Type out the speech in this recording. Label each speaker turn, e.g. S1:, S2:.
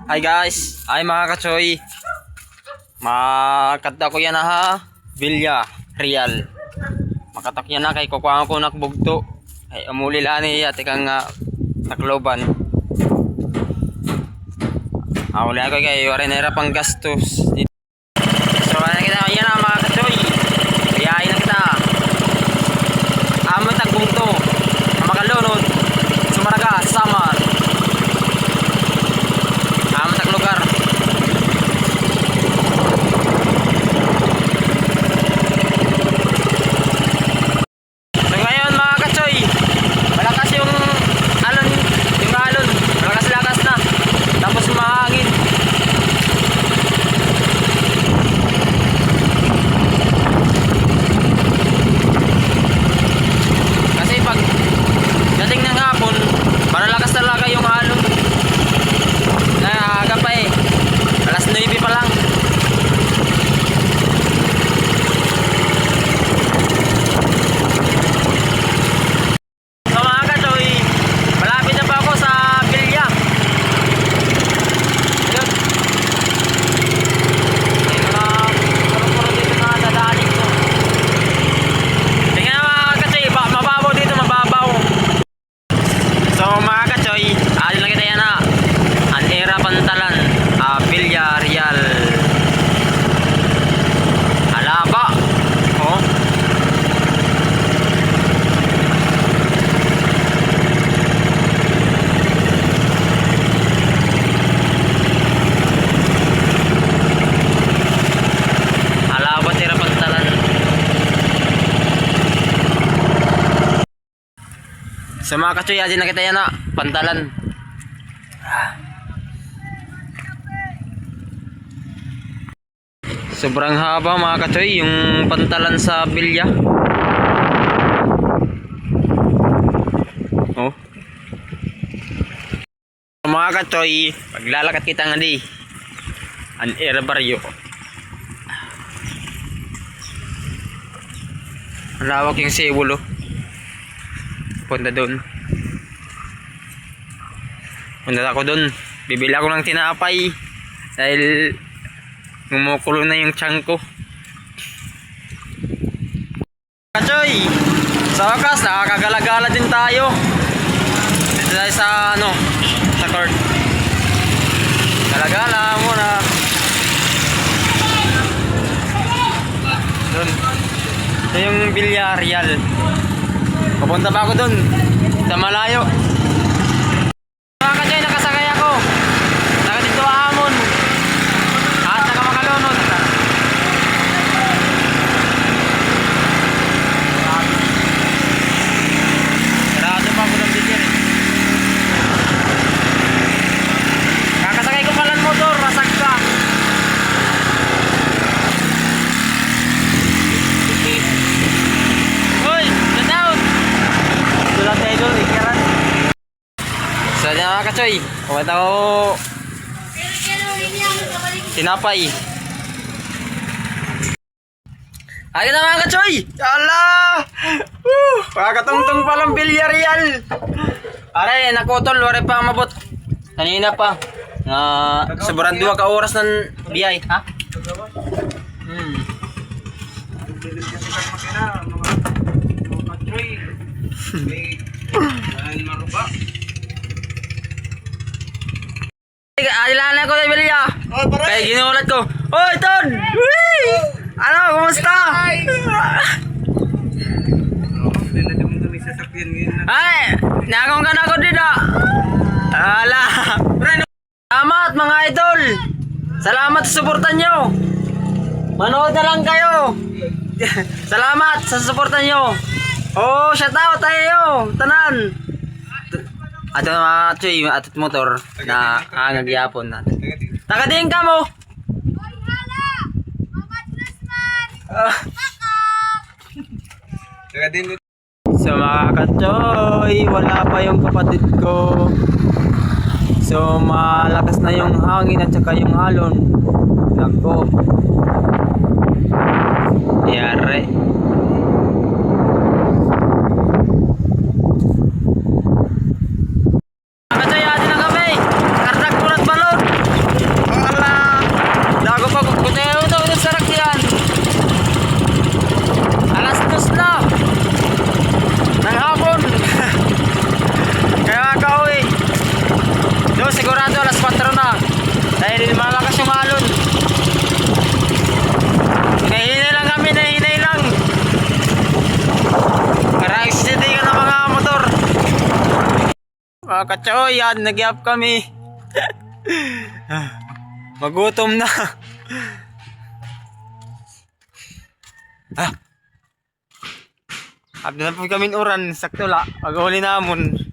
S1: Hi guys, ay mga katsoy. Makata ko yan na ha. Villa Real. Makatak yan na kay kukuha ko nakbugto. Ay umuli lang ni ate kang nakloban. Uli ako kay wala na pang gastos. So ano kita yan na mga katsoy. Biyahin na kita. Amoy tagbugto. Makalunod. Sumaraga, Samar. Lugar. So ngayon mga katsoy, malakas yung alon, malakas-lakas na. Tapos mahangin. Kasi pag dating ng hapon, malalakas talaga yung alon. Aga pa eh. Alas 9 pa lang. So mga katsoy, malapit na pa ako sa Villa. Ayun. May mga puro-puro dito na dadaanin ko. Tingnan mga katsoy, mababaw dito, mababaw. So mga katsoy, alin lang kita yan ha. Anera Pantalan, Villa Real. Alaba. Oh. Alaba Anera Pantalan. Sa mga katsoy, asin na kita yan na Pantalan. Sobrang haba mga katsoy yung Pantalan sa Villa. Oh. Mga katsoy, paglalakat kita nga di an era baryo. Malawak yung Cebulo. Punta doon. Punta ako doon. Bibili ako ng tinapay dahil mumukulo na yung tiyan ko. Katsoy, sa wakas nakakagala-gala din tayo. Dito tayo sa sa court. Galagala muna. Doon. Ito yung Villa Real. Papunta pa ako doon sa malayo. Mga katsoy, nakasakay ako. Saka dito Amon. At saka Makalunod. Sarado pa ako ng bigyan eh. Kakasakay ko pala ng motor, rasag ka. Uy, get out! Sulat na idol, ikiran. So yan mga katsoy, pumunta ko tinapay. Ayun na mga katsoy! Ala! Makakatungtong palang Villa Real. Aray, nakutol, wari pa mabot. Kanina pa. Sobrang 2 ka oras ng biyay. Ha? Adilan ko sa Villa. Kaya ginulat ko. Oy, Ton! Ano, kumusta? Ay, nakong ka na ako dito. Ala. Salamat mga idol. Salamat sa suportan nyo. Manood na lang kayo. Salamat sa suportan nyo. Oh, shout out tayo. Tanan. Ato mga katsoy, atot motor na nagyapon natin. Tagading ka mo. So mga katsoy, wala pa yung kapatid ko. So malakas na yung hangin at saka yung alon. Nako. Yare. Katsoy, atin na kami. Kardag mo na malakas yung alon. Hinahinay lang kami, hinahinay lang. Para accident ka ng mga motor. Mga katsoy, yan, nag-up kami. Magutom na. Abdo na po kami uran, sakto la. Pag-uli namon.